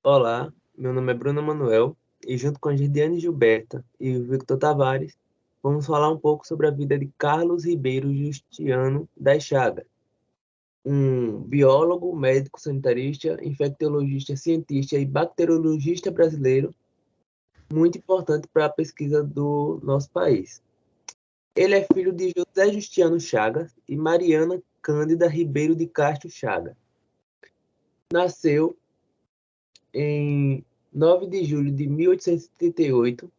Olá, meu nome é Bruno Manuel e junto com a Gerdiane Gilberta e o Victor Tavares, vamos falar um pouco sobre a vida de Carlos Ribeiro Justiano das Chagas, um biólogo, médico sanitarista, infectologista, cientista e bacteriologista brasileiro muito importante para a pesquisa do nosso país. Ele é filho de José Justiano Chagas e Mariana Cândida Ribeiro de Castro Chagas. Nasceu em 9 de julho de 1878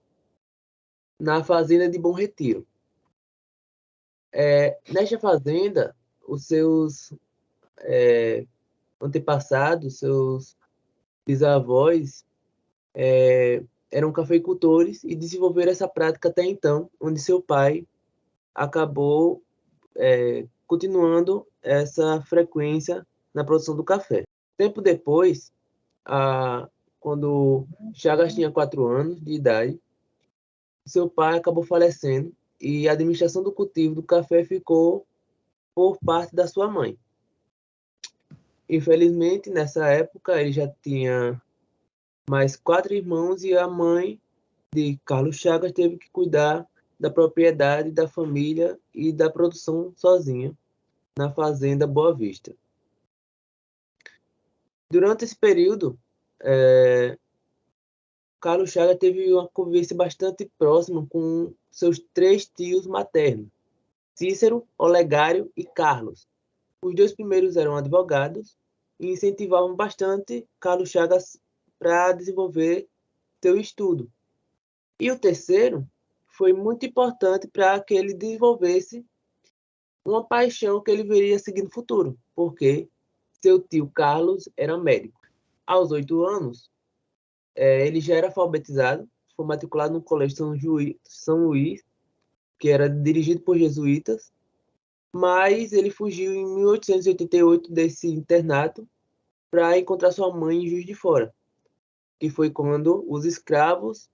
na fazenda de Bom Retiro. Nesta fazenda, os seus antepassados, seus bisavós, eram cafeicultores e desenvolveram essa prática até então, onde seu pai acabou continuando essa frequência na produção do café. Tempo depois, quando Chagas tinha 4 anos de idade, seu pai acabou falecendo e a administração do cultivo do café ficou por parte da sua mãe. Infelizmente, nessa época, ele já tinha mais 4 irmãos e a mãe de Carlos Chagas teve que cuidar da propriedade, da família e da produção sozinha na fazenda Boa Vista. Durante esse período, Carlos Chagas teve uma convivência bastante próxima com seus 3 tios maternos, Cícero, Olegário e Carlos. Os 2 primeiros eram advogados e incentivavam bastante Carlos Chagas para desenvolver seu estudo. E o terceiro foi muito importante para que ele desenvolvesse uma paixão que ele viria seguir no futuro, porque seu tio Carlos era médico. Aos 8 anos, ele já era alfabetizado, foi matriculado no Colégio São Luís, que era dirigido por jesuítas, mas ele fugiu em 1888 desse internato para encontrar sua mãe em Juiz de Fora, que foi quando os escravos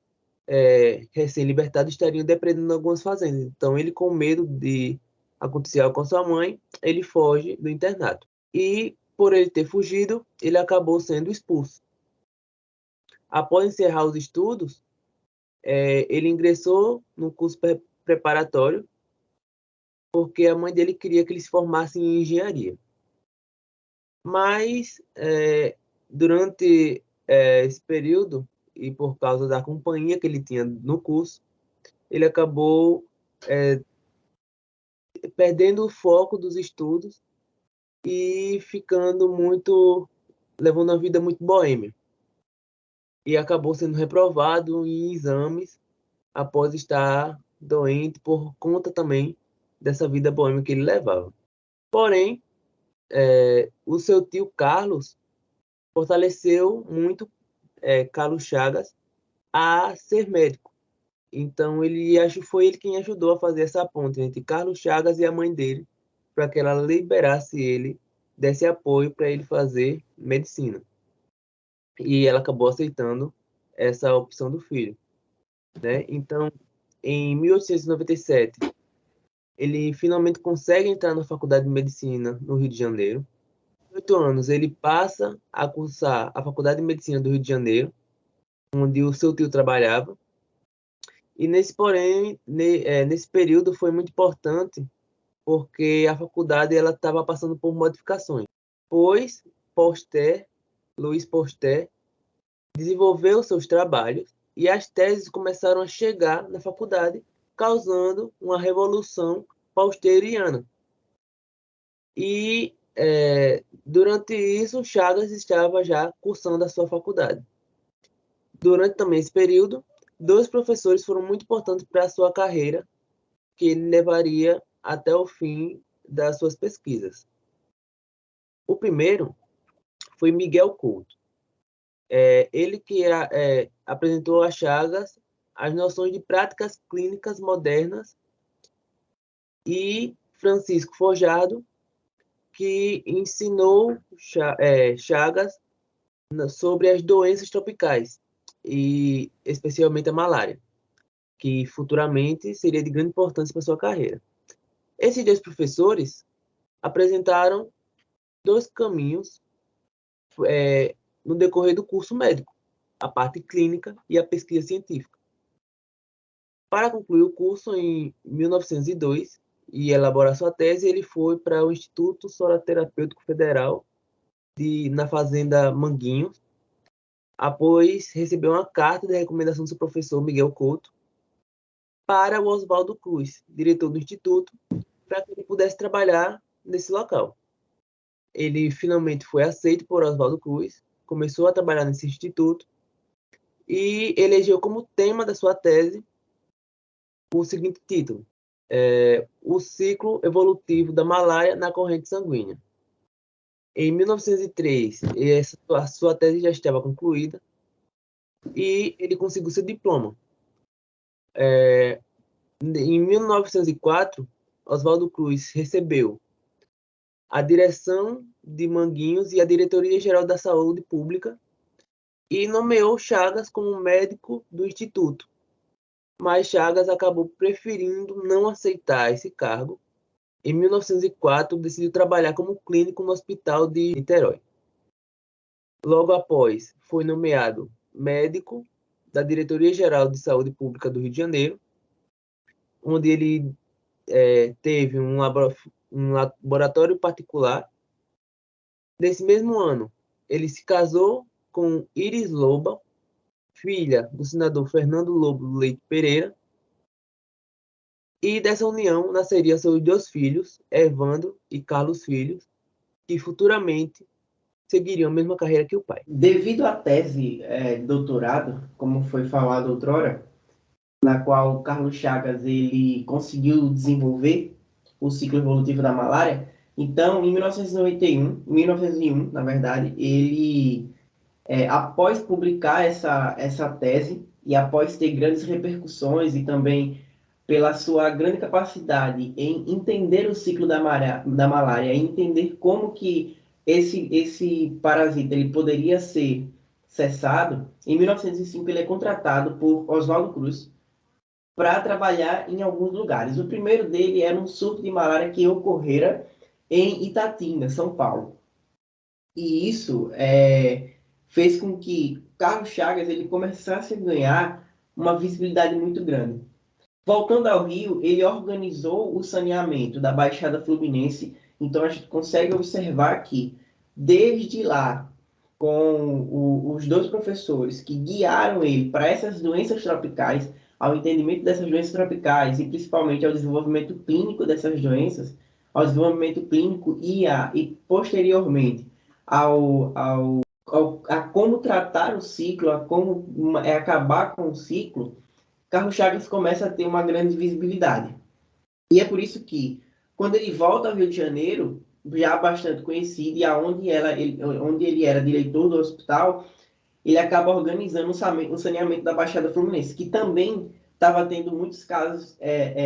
recém-libertados estariam depredando algumas fazendas. Então, ele, com medo de acontecer algo com sua mãe, ele foge do internato. E, por ele ter fugido, ele acabou sendo expulso. Após encerrar os estudos, ele ingressou no curso preparatório, porque a mãe dele queria que ele se formasse em engenharia. Mas, durante esse período, e por causa da companhia que ele tinha no curso, ele acabou perdendo o foco dos estudos e levando uma vida muito boêmia. E acabou sendo reprovado em exames após estar doente por conta também dessa vida boêmia que ele levava. Porém, o seu tio Carlos fortaleceu muito Carlos Chagas a ser médico. Então, foi ele quem ajudou a fazer essa ponte entre Carlos Chagas e a mãe dele, para que ela liberasse ele, desse apoio para ele fazer medicina. E ela acabou aceitando essa opção do filho, né? Então, em 1897, ele finalmente consegue entrar na Faculdade de Medicina no Rio de Janeiro. 8 anos, ele passa a cursar a Faculdade de Medicina do Rio de Janeiro, onde o seu tio trabalhava. E nesse período foi muito importante, porque a faculdade ela estava passando por modificações. Pois Luiz Posté, desenvolveu seus trabalhos e as teses começaram a chegar na faculdade, causando uma revolução pasteuriana. E durante isso, Chagas estava já cursando a sua faculdade. Durante também esse período, 2 professores foram muito importantes para a sua carreira, que ele levaria até o fim das suas pesquisas. O primeiro foi Miguel Couto. Ele que apresentou a Chagas as noções de práticas clínicas modernas, e Francisco Forjado, que ensinou Chagas sobre as doenças tropicais, e especialmente a malária, que futuramente seria de grande importância para sua carreira. Esses 2 professores apresentaram 2 caminhos no decorrer do curso médico, a parte clínica e a pesquisa científica. Para concluir o curso em 1902 e elaborar sua tese, ele foi para o Instituto Soroterapêutico Federal na Fazenda Manguinhos, após receber uma carta de recomendação do seu professor Miguel Couto para o Oswaldo Cruz, diretor do Instituto, para que ele pudesse trabalhar nesse local. Ele finalmente foi aceito por Oswaldo Cruz, começou a trabalhar nesse instituto e elegeu como tema da sua tese o seguinte título: O ciclo evolutivo da malária na corrente sanguínea. Em 1903, a sua tese já estava concluída e ele conseguiu seu diploma. Em 1904, Oswaldo Cruz recebeu a direção de Manguinhos e a Diretoria-Geral da Saúde Pública e nomeou Chagas como médico do Instituto. Mas Chagas acabou preferindo não aceitar esse cargo. Em 1904, decidiu trabalhar como clínico no Hospital de Niterói. Logo após, foi nomeado médico da Diretoria-Geral de Saúde Pública do Rio de Janeiro, onde ele teve um laboratório particular. Nesse mesmo ano, ele se casou com Iris Loba, filha do senador Fernando Lobo Leite Pereira, e dessa união nasceriam seus 2 filhos, Evandro e Carlos Filhos, que futuramente seguiriam a mesma carreira que o pai. Devido à tese de doutorado, como foi falado outrora, na qual Carlos Chagas ele conseguiu desenvolver o ciclo evolutivo da malária, então, em 1901, na verdade, ele, após publicar essa tese, e após ter grandes repercussões e também pela sua grande capacidade em entender o ciclo da malária, em entender como que esse parasita ele poderia ser cessado, em 1905 ele é contratado por Oswaldo Cruz para trabalhar em alguns lugares. O primeiro dele era um surto de malária que ocorrera em Itatinga, São Paulo. E isso fez com que Carlos Chagas ele começasse a ganhar uma visibilidade muito grande. Voltando ao Rio, ele organizou o saneamento da Baixada Fluminense. Então, a gente consegue observar que, desde lá, com os 2 professores que guiaram ele para essas doenças tropicais, ao entendimento dessas doenças tropicais e principalmente ao desenvolvimento clínico dessas doenças, ao desenvolvimento clínico e posteriormente a como tratar o ciclo, a como acabar com o ciclo, Carlos Chagas começa a ter uma grande visibilidade. E é por isso que, quando ele volta ao Rio de Janeiro, já bastante conhecido, e onde ele era diretor do hospital, ele acaba organizando o saneamento da Baixada Fluminense, que também estava tendo muitos casos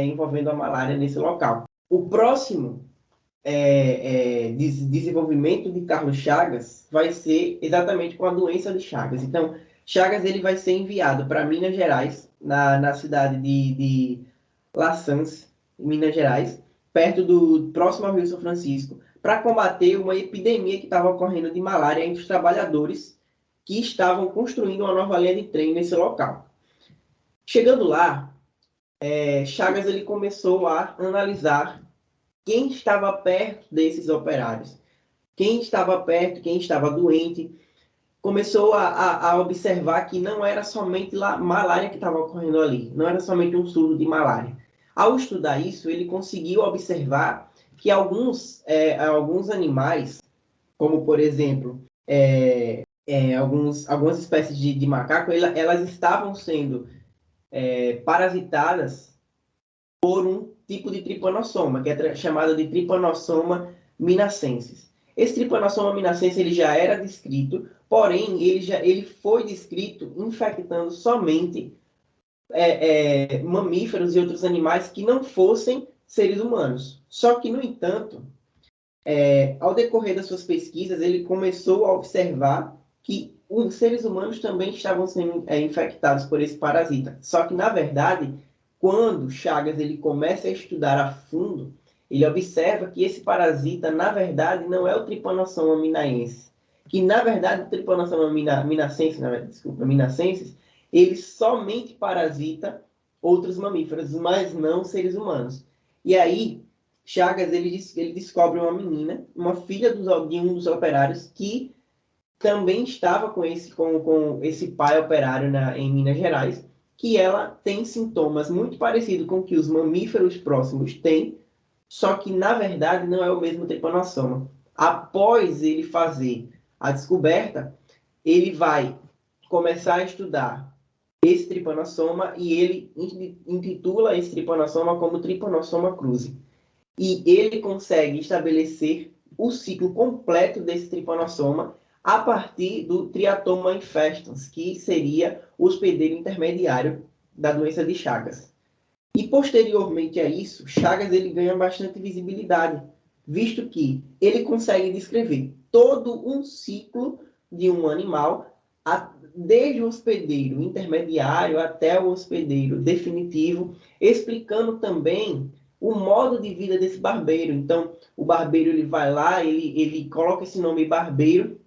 envolvendo a malária nesse local. O próximo desenvolvimento de Carlos Chagas vai ser exatamente com a doença de Chagas. Então, Chagas ele vai ser enviado para Minas Gerais, na cidade de Laçãs, em Minas Gerais, próximo ao Rio São Francisco, para combater uma epidemia que estava ocorrendo de malária entre os trabalhadores que estavam construindo uma nova linha de trem nesse local. Chegando lá, Chagas ele começou a analisar quem estava perto desses operários, quem estava perto, quem estava doente. Começou a observar que não era somente malária que estava ocorrendo ali, não era somente um surto de malária. Ao estudar isso, ele conseguiu observar que alguns animais, como por exemplo, algumas espécies de macaco, elas estavam sendo parasitadas por um tipo de tripanossoma, que é chamado de Trypanosoma minacensis. Esse Trypanosoma minacensis ele já era descrito, porém ele foi descrito infectando somente mamíferos e outros animais que não fossem seres humanos. Só que, no entanto, ao decorrer das suas pesquisas, ele começou a observar que os seres humanos também estavam sendo infectados por esse parasita. Só que, na verdade, quando Chagas ele começa a estudar a fundo, ele observa que esse parasita, na verdade, não é o Trypanosoma minaensis. que, na verdade, o Trypanosoma minacensis, minacensis, ele somente parasita outros mamíferos, mas não seres humanos. E aí, Chagas, ele descobre uma menina, uma filha de um dos operários, que também estava com esse pai operário em Minas Gerais, que ela tem sintomas muito parecidos com que os mamíferos próximos têm, só que, na verdade, não é o mesmo tripanossoma. Após ele fazer a descoberta, ele vai começar a estudar esse tripanossoma e ele intitula esse tripanossoma como Trypanosoma cruzi. E ele consegue estabelecer o ciclo completo desse tripanossoma a partir do Triatoma infestans, que seria o hospedeiro intermediário da doença de Chagas. E posteriormente a isso, Chagas ele ganha bastante visibilidade, visto que ele consegue descrever todo um ciclo de um animal, desde o hospedeiro intermediário até o hospedeiro definitivo, explicando também o modo de vida desse barbeiro. Então, o barbeiro ele vai lá, ele coloca esse nome barbeiro,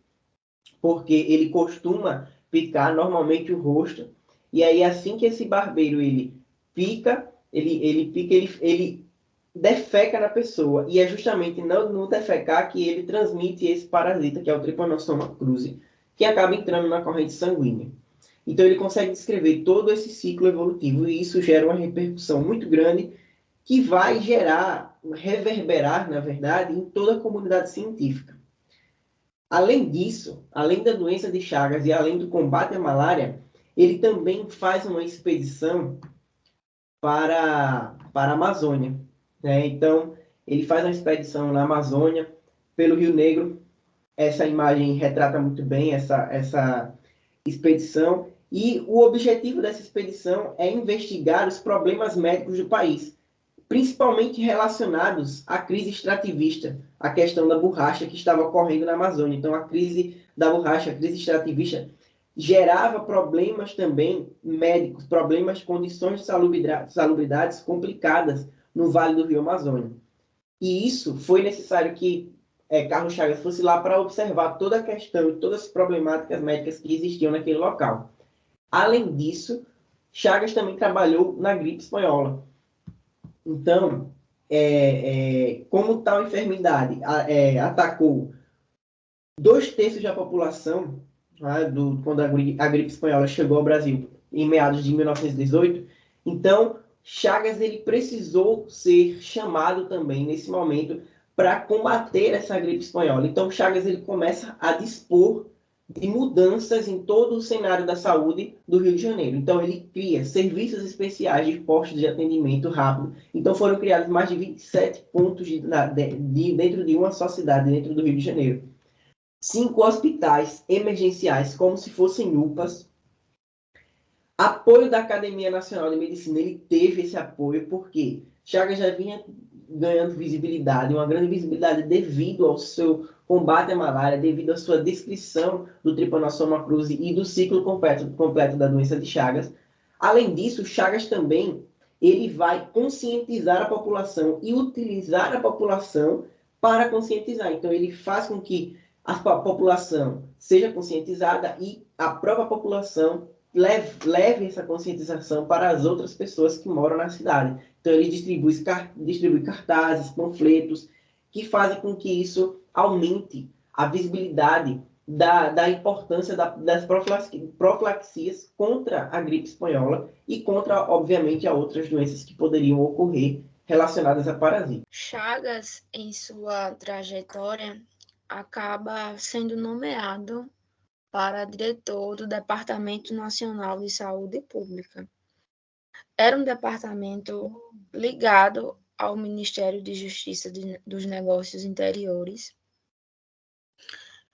porque ele costuma picar normalmente o rosto, e aí assim que esse barbeiro ele pica, ele defeca na pessoa, e é justamente no defecar que ele transmite esse parasita, que é o Trypanosoma cruzi, que acaba entrando na corrente sanguínea. Então ele consegue descrever todo esse ciclo evolutivo, e isso gera uma repercussão muito grande, que vai reverberar, na verdade, em toda a comunidade científica. Além disso, além da doença de Chagas e além do combate à malária, ele também faz uma expedição para a Amazônia, né? Então, ele faz uma expedição na Amazônia, pelo Rio Negro. Essa imagem retrata muito bem essa expedição. E o objetivo dessa expedição é investigar os problemas médicos do país, principalmente relacionados à crise extrativista, a questão da borracha que estava ocorrendo na Amazônia. Então, a crise da borracha, a crise extrativista, gerava problemas também médicos, problemas, condições de salubridades complicadas no Vale do Rio Amazônia. E isso foi necessário que Carlos Chagas fosse lá para observar toda a questão e todas as problemáticas médicas que existiam naquele local. Além disso, Chagas também trabalhou na gripe espanhola. Então, como tal enfermidade atacou 2/3 da população, né, quando a gripe espanhola chegou ao Brasil em meados de 1918, então Chagas ele precisou ser chamado também nesse momento para combater essa gripe espanhola. Então Chagas ele começa a dispor de mudanças em todo o cenário da saúde do Rio de Janeiro. Então ele cria serviços especiais de postos de atendimento rápido. Então foram criados mais de 27 pontos dentro de uma só cidade, dentro do Rio de Janeiro. 5 hospitais emergenciais, como se fossem UPAs. Apoio da Academia Nacional de Medicina, ele teve esse apoio porque Chagas já vinha ganhando visibilidade, uma grande visibilidade devido ao seu combate à malária, devido à sua descrição do Trypanosoma cruzi e do ciclo completo da doença de Chagas. Além disso, Chagas também ele vai conscientizar a população e utilizar a população para conscientizar. Então, ele faz com que a população seja conscientizada e a própria população leve essa conscientização para as outras pessoas que moram na cidade. Então, ele distribui cartazes, panfletos, que fazem com que isso aumente a visibilidade da importância das profilaxias contra a gripe espanhola e contra, obviamente, a outras doenças que poderiam ocorrer relacionadas a parasitas. Chagas, em sua trajetória, acaba sendo nomeado para diretor do Departamento Nacional de Saúde Pública. Era um departamento ligado ao Ministério de Justiça dos Negócios Interiores,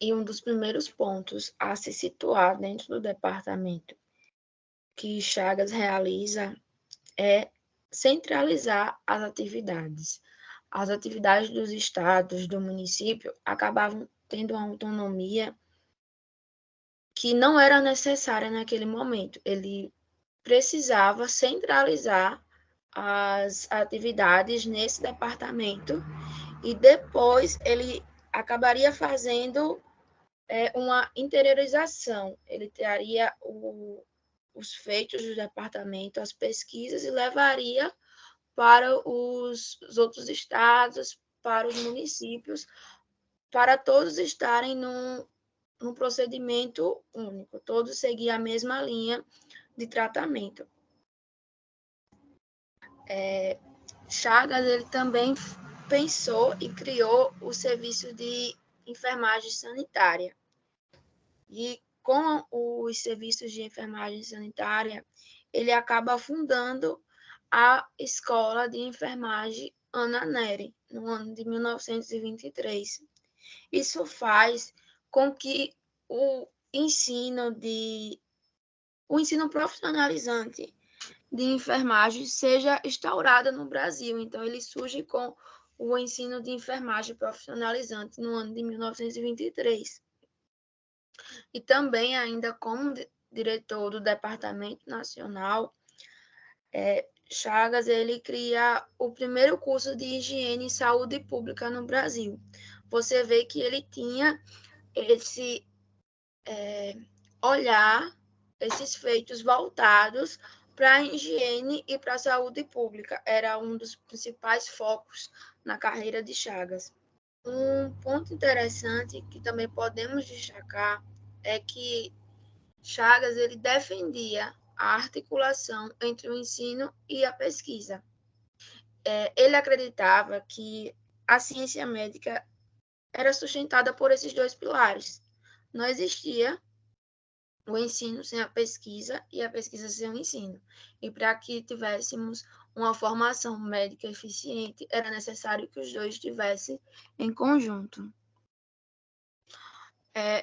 e um dos primeiros pontos a se situar dentro do departamento que Chagas realiza é centralizar as atividades. As atividades dos estados, do município, acabavam tendo uma autonomia que não era necessária naquele momento. Ele precisava centralizar as atividades nesse departamento e depois ele acabaria fazendo uma interiorização. Ele traria os feitos do departamento, as pesquisas, e levaria para os outros estados, para os municípios, para todos estarem num procedimento único, todos seguir a mesma linha de tratamento. Chagas ele também pensou e criou o serviço de enfermagem sanitária. E com os serviços de enfermagem sanitária, ele acaba fundando a Escola de Enfermagem Ana Nery, no ano de 1923. Isso faz com que o ensino profissionalizante de enfermagem seja instaurado no Brasil. Então, ele surge com o ensino de enfermagem profissionalizante no ano de 1923. E também, ainda como diretor do Departamento Nacional, Chagas ele cria o primeiro curso de higiene e saúde pública no Brasil. Você vê que ele tinha esse olhar, esses feitos voltados para a higiene e para a saúde pública. Era um dos principais focos na carreira de Chagas. Um ponto interessante que também podemos destacar é que Chagas ele defendia a articulação entre o ensino e a pesquisa. Ele acreditava que a ciência médica era sustentada por esses dois pilares. Não existia o ensino sem a pesquisa e a pesquisa sem o ensino. E para que tivéssemos uma formação médica eficiente, era necessário que os dois estivessem em conjunto.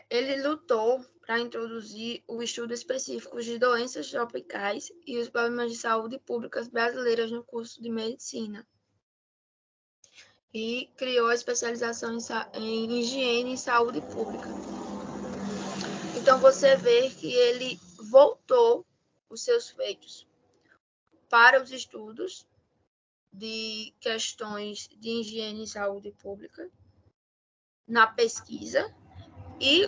Ele lutou para introduzir o estudo específico de doenças tropicais e os problemas de saúde públicas brasileiras no curso de medicina. E criou a especialização em higiene e saúde pública. Então, você vê que ele voltou os seus feitos para os estudos de questões de higiene e saúde pública, na pesquisa, e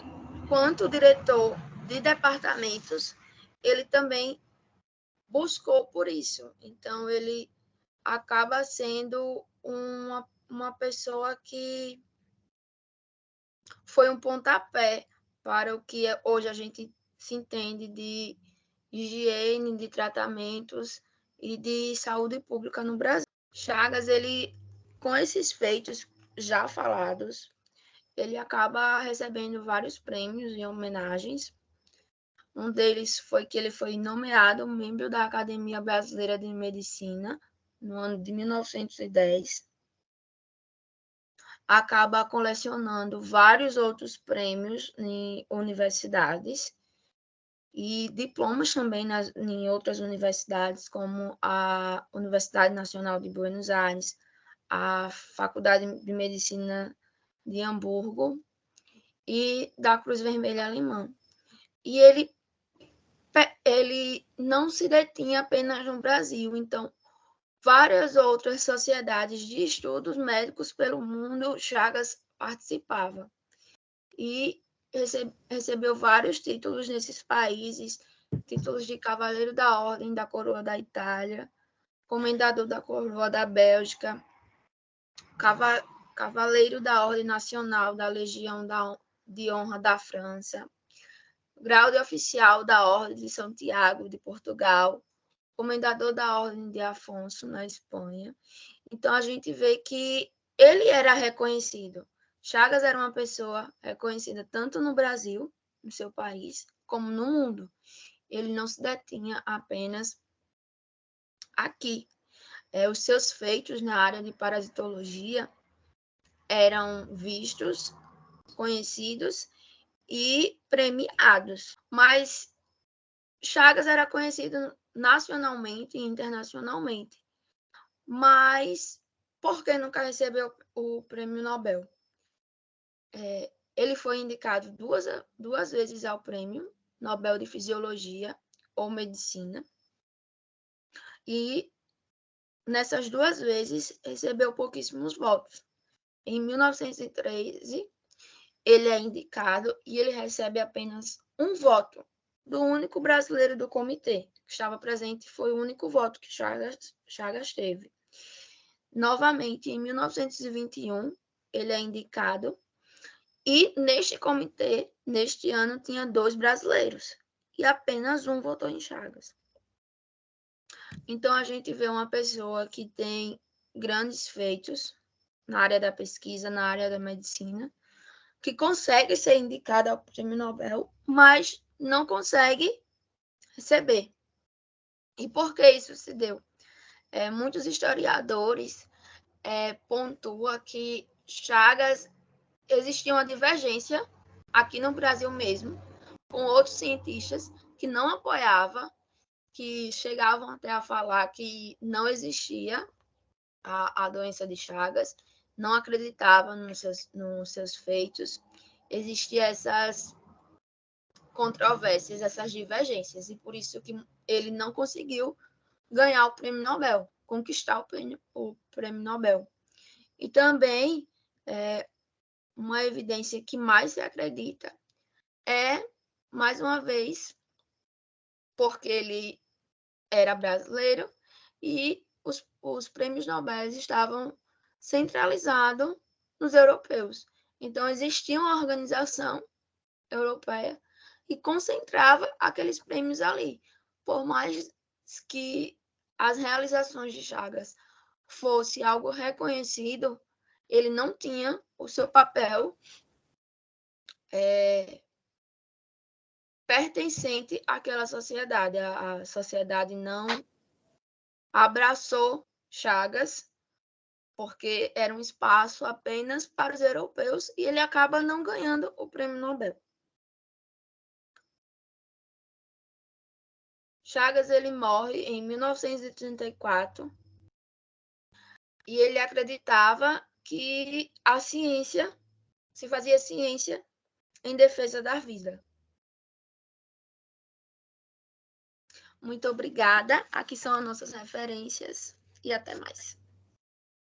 quanto diretor de departamentos, ele também buscou por isso. Então, ele acaba sendo uma pessoa que foi um pontapé para o que hoje a gente se entende de higiene, de tratamentos e de saúde pública no Brasil. Chagas, ele, com esses feitos já falados, ele acaba recebendo vários prêmios e homenagens. Um deles foi que ele foi nomeado membro da Academia Brasileira de Medicina no ano de 1910. Acaba colecionando vários outros prêmios em universidades e diplomas também em outras universidades, como a Universidade Nacional de Buenos Aires, a Faculdade de Medicina de Hamburgo e da Cruz Vermelha Alemã. E ele não se detinha apenas no Brasil, então várias outras sociedades de estudos médicos pelo mundo, Chagas participava. E recebeu vários títulos nesses países, títulos de Cavaleiro da Ordem da Coroa da Itália, Comendador da Coroa da Bélgica, Cavaleiro da Ordem Nacional da Legião de Honra da França, Grau de Oficial da Ordem de Santiago de Portugal, Comendador da Ordem de Afonso na Espanha. Então a gente vê que ele era reconhecido. Chagas era uma pessoa reconhecida tanto no Brasil, no seu país, como no mundo. Ele não se detinha apenas aqui. Os seus feitos na área de parasitologia eram vistos, conhecidos e premiados. Mas Chagas era conhecido nacionalmente e internacionalmente. Mas por que nunca recebeu o prêmio Nobel? Ele foi indicado duas vezes ao prêmio Nobel de Fisiologia ou Medicina, e nessas duas vezes recebeu pouquíssimos votos. Em 1913 ele é indicado e ele recebe apenas um voto do único brasileiro do comitê que estava presente. Foi o único voto que Chagas teve. Novamente, em 1921, ele é indicado e neste comitê, neste ano, tinha 2 brasileiros e apenas um votou em Chagas. Então, a gente vê uma pessoa que tem grandes feitos na área da pesquisa, na área da medicina, que consegue ser indicada ao Prêmio Nobel, mas não consegue receber. E por que isso se deu? Muitos historiadores pontuam que Chagas existia uma divergência aqui no Brasil mesmo, com outros cientistas que não apoiavam, que chegavam até a falar que não existia a doença de Chagas, não acreditavam nos seus feitos. Existiam essas controvérsias, essas divergências, e por isso que ele não conseguiu ganhar o Prêmio Nobel, conquistar o Prêmio Nobel. E também, uma evidência que mais se acredita é, mais uma vez, porque ele era brasileiro e os prêmios Nobel estavam centralizados nos europeus. Então, existia uma organização europeia e concentrava aqueles prêmios ali. Por mais que as realizações de Chagas fosse algo reconhecido, ele não tinha o seu papel pertencente àquela sociedade. A sociedade não abraçou Chagas, porque era um espaço apenas para os europeus, e ele acaba não ganhando o Prêmio Nobel. Chagas ele morre em 1934 e ele acreditava que a ciência se fazia ciência em defesa da vida. Muito obrigada. Aqui são as nossas referências e até mais.